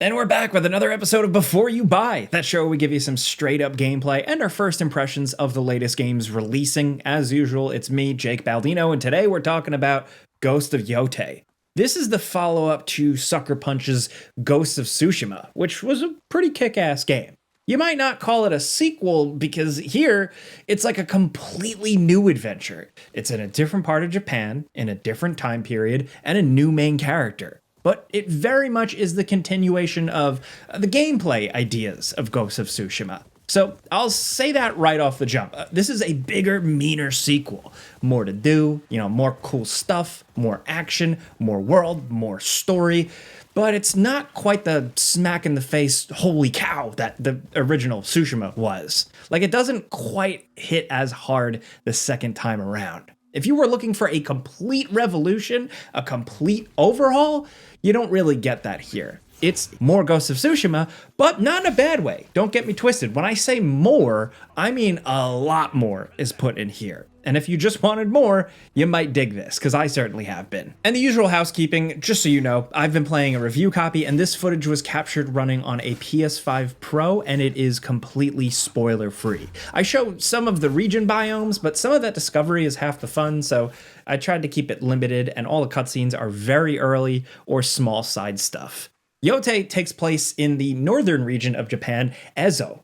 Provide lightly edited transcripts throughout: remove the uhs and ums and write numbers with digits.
And we're back with another episode of Before You Buy, that show where we give you some straight up gameplay and our first impressions of the latest games releasing. As usual, it's me, Jake Baldino, and today we're talking about Ghost of Yotei. This is the follow-up to Sucker Punch's Ghost of Tsushima, which was a pretty kick-ass game. You might not call it a sequel because here, it's like a completely new adventure. It's in a different part of Japan, in a different time period, and a new main character. But it very much is the continuation of the gameplay ideas of Ghost of Tsushima. So I'll say that right off the jump. This is a bigger, meaner sequel. More to do, more cool stuff, more action, more world, more story. But it's not quite the smack in the face, holy cow, that the original Tsushima was. Like, it doesn't quite hit as hard the second time around. If you were looking for a complete revolution, a complete overhaul, you don't really get that here. It's more Ghost of Tsushima, but not in a bad way. Don't get me twisted. When I say more, I mean a lot more is put in here. And if you just wanted more, you might dig this, because I certainly have been. And the usual housekeeping, just so you know, I've been playing a review copy, and this footage was captured running on a PS5 Pro, and it is completely spoiler-free. I show some of the region biomes, but some of that discovery is half the fun, so I tried to keep it limited, and all the cutscenes are very early or small side stuff. Yotei takes place in the northern region of Japan, Ezo.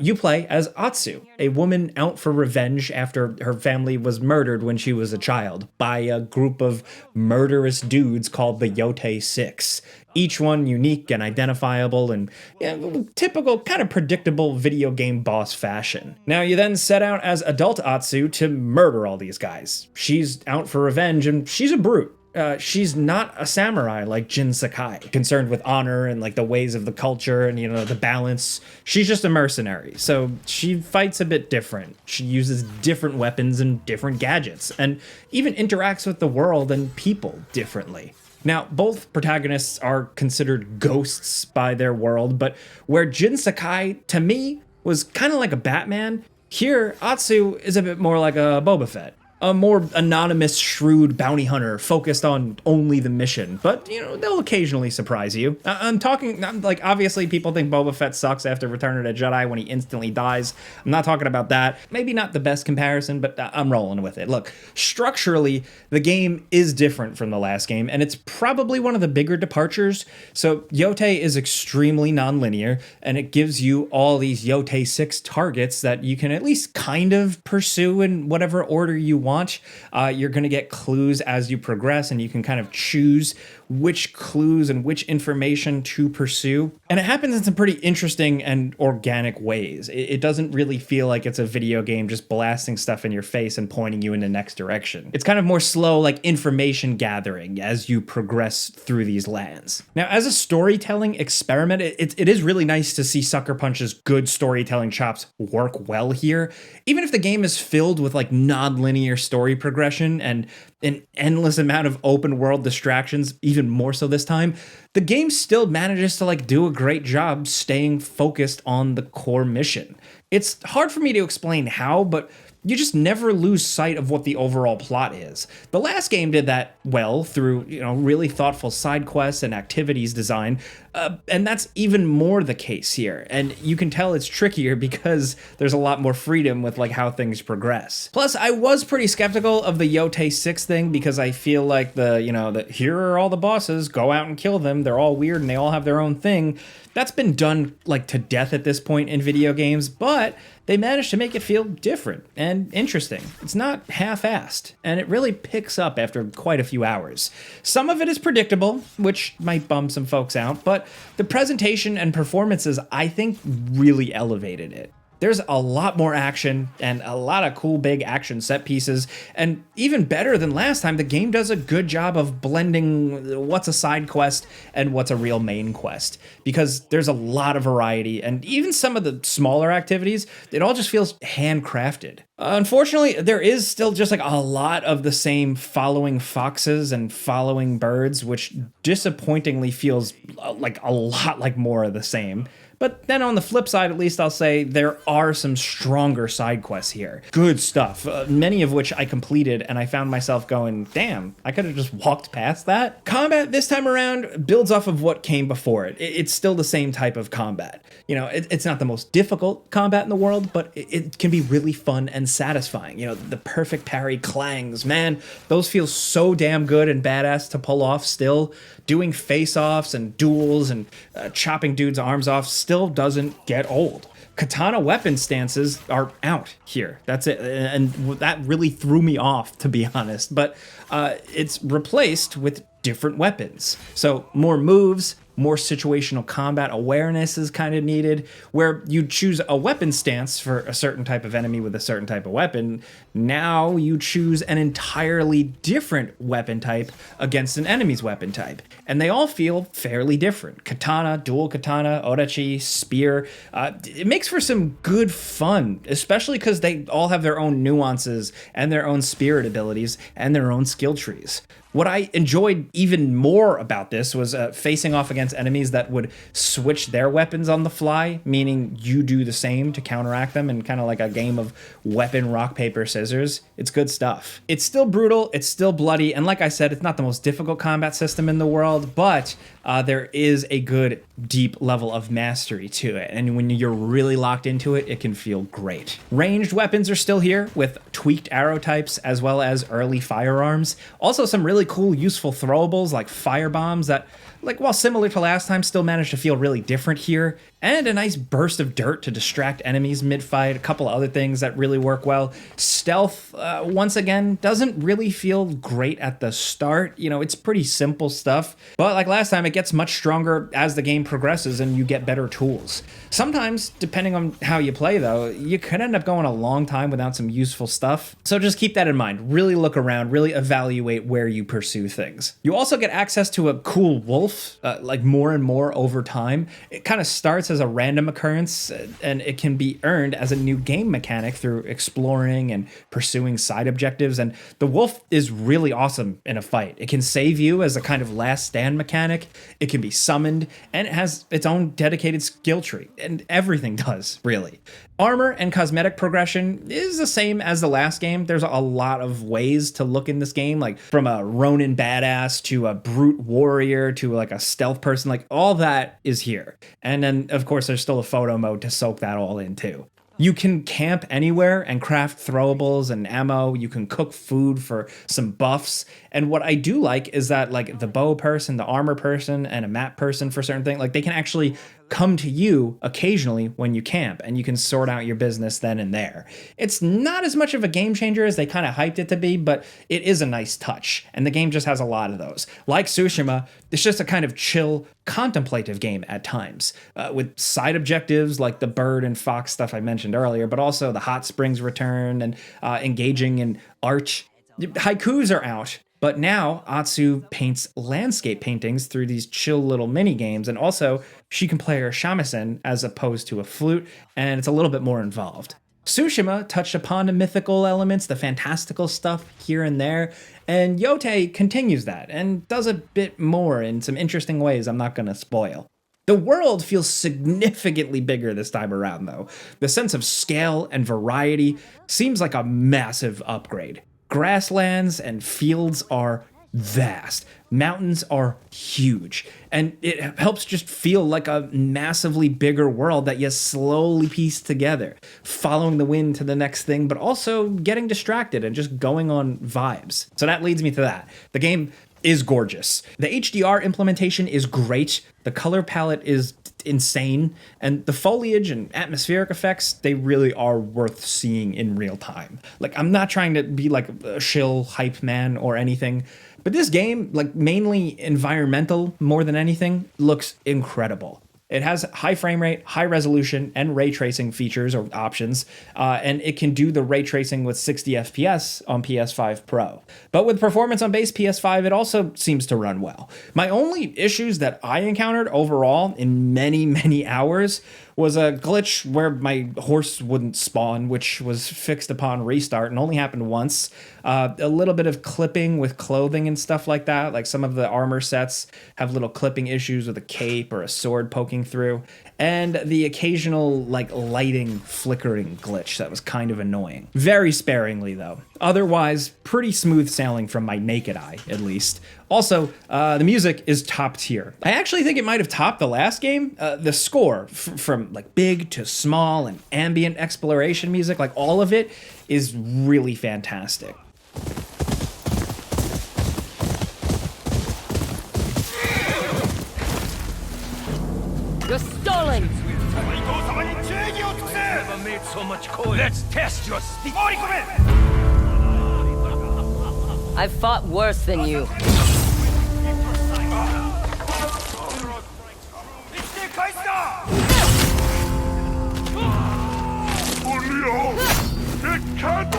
You play as Atsu, a woman out for revenge after her family was murdered when she was a child by a group of murderous dudes called the Yotei 6. Each one unique and identifiable in typical, kind of predictable video game boss fashion. Now you then set out as adult Atsu to murder all these guys. She's out for revenge and she's a brute. She's not a samurai like Jin Sakai, concerned with honor and like the ways of the culture and, the balance. She's just a mercenary, so she fights a bit different. She uses different weapons and different gadgets, and even interacts with the world and people differently. Now, both protagonists are considered ghosts by their world, but where Jin Sakai, to me, was kind of like a Batman, here, Atsu is a bit more like a Boba Fett. A more anonymous, shrewd bounty hunter focused on only the mission, but, they'll occasionally surprise you. I'm like, obviously people think Boba Fett sucks after Return of the Jedi when he instantly dies. I'm not talking about that. Maybe not the best comparison, but I'm rolling with it. Look, structurally, the game is different from the last game, and it's probably one of the bigger departures. So Yotei is extremely non-linear, and it gives you all these Yotei 6 targets that you can at least kind of pursue in whatever order you want. You're going to get clues as you progress, and you can kind of choose which clues and which information to pursue. And it happens in some pretty interesting and organic ways. It doesn't really feel like it's a video game just blasting stuff in your face and pointing you in the next direction. It's kind of more slow, like information gathering as you progress through these lands. Now, as a storytelling experiment, it is really nice to see Sucker Punch's good storytelling chops work well here. Even if the game is filled with like non-linear story progression and an endless amount of open world distractions, even more so this time, the game still manages to do a great job staying focused on the core mission. It's hard for me to explain how, but you just never lose sight of what the overall plot is. The last game did that well through, really thoughtful side quests and activities design, and that's even more the case here. And you can tell it's trickier because there's a lot more freedom with how things progress. Plus, I was pretty skeptical of the Yotei 6 thing because I feel like the here are all the bosses, go out and kill them, they're all weird and they all have their own thing. That's been done to death at this point in video games, but they managed to make it feel different and interesting. It's not half-assed, and it really picks up after quite a few hours. Some of it is predictable, which might bum some folks out, but the presentation and performances, I think, really elevated it. There's a lot more action and a lot of cool big action set pieces, and even better than last time, the game does a good job of blending what's a side quest and what's a real main quest, because there's a lot of variety, and even some of the smaller activities, it all just feels handcrafted. Unfortunately, there is still just a lot of the same following foxes and following birds, which disappointingly feels like a lot like more of the same. But then on the flip side, at least I'll say there are some stronger side quests here. Good stuff, many of which I completed, and I found myself going, damn, I could have just walked past that. Combat this time around builds off of what came before it. It's still the same type of combat. You know, it's not the most difficult combat in the world, but it can be really fun and satisfying. You know, the perfect parry clangs, man, those feel so damn good and badass to pull off still. Doing face-offs and duels and chopping dudes' arms off still doesn't get old. Katana weapon stances are out here. That's it. And that really threw me off, to be honest. But it's replaced with different weapons. So more moves, more situational combat awareness is kind of needed, where you choose a weapon stance for a certain type of enemy with a certain type of weapon. Now you choose an entirely different weapon type against an enemy's weapon type. And they all feel fairly different. Katana, dual katana, odachi, spear. It makes for some good fun, especially because they all have their own nuances and their own spirit abilities and their own skill trees. What I enjoyed even more about this was facing off against enemies that would switch their weapons on the fly, meaning you do the same to counteract them in kind of like a game of weapon, rock, paper, scissors. It's good stuff. It's still brutal, it's still bloody, and like I said, it's not the most difficult combat system in the world, but there is a good, deep level of mastery to it, and when you're really locked into it, it can feel great. Ranged weapons are still here, with tweaked arrow types, as well as early firearms. Also some really cool, useful throwables like fire bombs that, like, while similar to last time, still manage to feel really different here. And a nice burst of dirt to distract enemies mid-fight, a couple of other things that really work well. Stealth, once again, doesn't really feel great at the start. You know, it's pretty simple stuff. But like last time, it gets much stronger as the game progresses and you get better tools. Sometimes, depending on how you play though, you could end up going a long time without some useful stuff. So just keep that in mind. Really look around, really evaluate where you pursue things. You also get access to a cool wolf, like more and more over time. It kind of starts as a random occurrence, and it can be earned as a new game mechanic through exploring and pursuing side objectives. And the wolf is really awesome in a fight. It can save you as a kind of last stand mechanic. It can be summoned, and it has its own dedicated skill tree, and everything does, really. Armor and cosmetic progression is the same as the last game. There's a lot of ways to look in this game, like from a Ronin badass to a brute warrior to like a stealth person, like all that is here. And then of course there's still a photo mode to soak that all in too. You can camp anywhere and craft throwables and ammo. You can cook food for some buffs. And what I do like is that like the bow person, the armor person, and a map person for certain things, like they can actually come to you occasionally when you camp, and you can sort out your business then and there. It's not as much of a game changer as they kind of hyped it to be, but it is a nice touch, and the game just has a lot of those. Like Tsushima, it's just a kind of chill, contemplative game at times, with side objectives like the bird and fox stuff I mentioned earlier, but also the hot springs return and engaging in art. Haikus are out, but now Atsu paints landscape paintings through these chill little mini games, and also she can play her shamisen as opposed to a flute, and it's a little bit more involved. Tsushima touched upon the mythical elements, the fantastical stuff here and there, and Yotei continues that and does a bit more in some interesting ways I'm not going to spoil. The world feels significantly bigger this time around, though. The sense of scale and variety seems like a massive upgrade. Grasslands and fields are vast. Mountains are huge. And it helps just feel like a massively bigger world that you slowly piece together, following the wind to the next thing, but also getting distracted and just going on vibes. So that leads me to that. The game is gorgeous. The HDR implementation is great. The color palette is insane, and the foliage and atmospheric effects, they really are worth seeing in real time. Like, I'm not trying to be like a shill hype man or anything, but this game, like mainly environmental more than anything, looks incredible. It has high frame rate, high resolution, and ray tracing features or options, and it can do the ray tracing with 60 FPS on PS5 Pro. But with performance on base PS5, it also seems to run well. My only issues that I encountered overall in many, many hours was a glitch where my horse wouldn't spawn, which was fixed upon restart and only happened once. A little bit of clipping with clothing and stuff like that. Like some of the armor sets have little clipping issues with a cape or a sword poking through. And the occasional like lighting flickering glitch that was kind of annoying. Very sparingly though. Otherwise, pretty smooth sailing from my naked eye, at least. Also, the music is top tier. I actually think it might have topped the last game. The score, from like big to small and ambient exploration music, like all of it is really fantastic. You're stalling! Never made so much coin. Let's test your speed. I've fought worse than you. It can't be!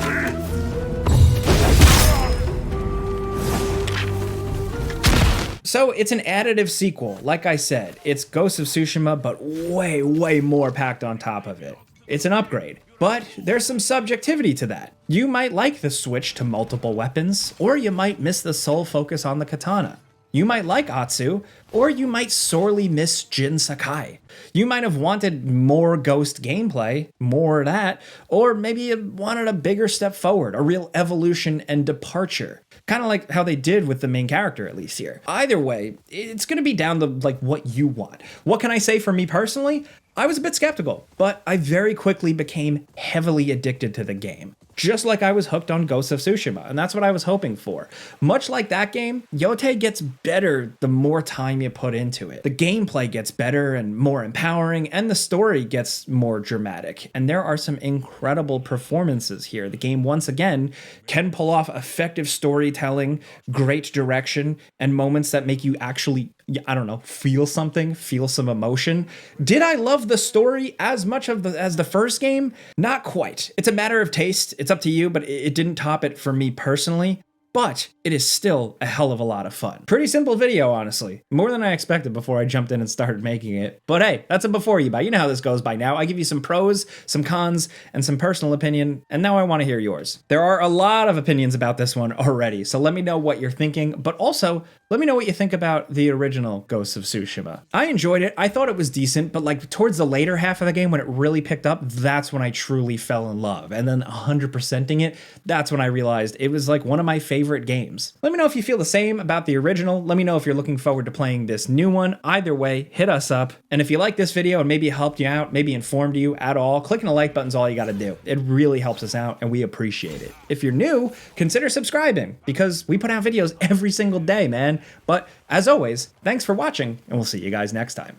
So it's an additive sequel. Like I said, it's Ghost of Tsushima, but way, way more packed on top of it. It's an upgrade, but there's some subjectivity to that. You might like the switch to multiple weapons, or you might miss the sole focus on the katana. You might like Atsu, or you might sorely miss Jin Sakai. You might have wanted more Ghost gameplay, more of that, or maybe you wanted a bigger step forward, a real evolution and departure. Kind of like how they did with the main character, at least here. Either way, it's gonna be down to like what you want. What can I say for me personally? I was a bit skeptical, but I very quickly became heavily addicted to the game. Just like I was hooked on Ghost of Tsushima, and that's what I was hoping for. Much like that game, Yotei gets better the more time you put into it. The gameplay gets better and more empowering, and the story gets more dramatic. And there are some incredible performances here. The game, once again, can pull off effective storytelling, great direction, and moments that make you actually, I don't know, feel something, feel some emotion. Did I love the story as much as the first game? Not quite. It's a matter of taste. It's up to you, but it didn't top it for me personally. But it is still a hell of a lot of fun. Pretty simple video, honestly. More than I expected before I jumped in and started making it. But hey, that's a before you buy. You know how this goes by now. I give you some pros, some cons, and some personal opinion, and now I want to hear yours. There are a lot of opinions about this one already, so let me know what you're thinking, but also let me know what you think about the original Ghost of Tsushima. I enjoyed it. I thought it was decent, but like towards the later half of the game when it really picked up, that's when I truly fell in love. And then 100%ing it, that's when I realized it was like one of my favorite games. Let me know if you feel the same about the original. Let me know if you're looking forward to playing this new one. Either way, hit us up. And if you like this video and maybe it helped you out, maybe informed you at all, clicking the like button's all you gotta do. It really helps us out and we appreciate it. If you're new, consider subscribing because we put out videos every single day, man. But as always, thanks for watching and we'll see you guys next time.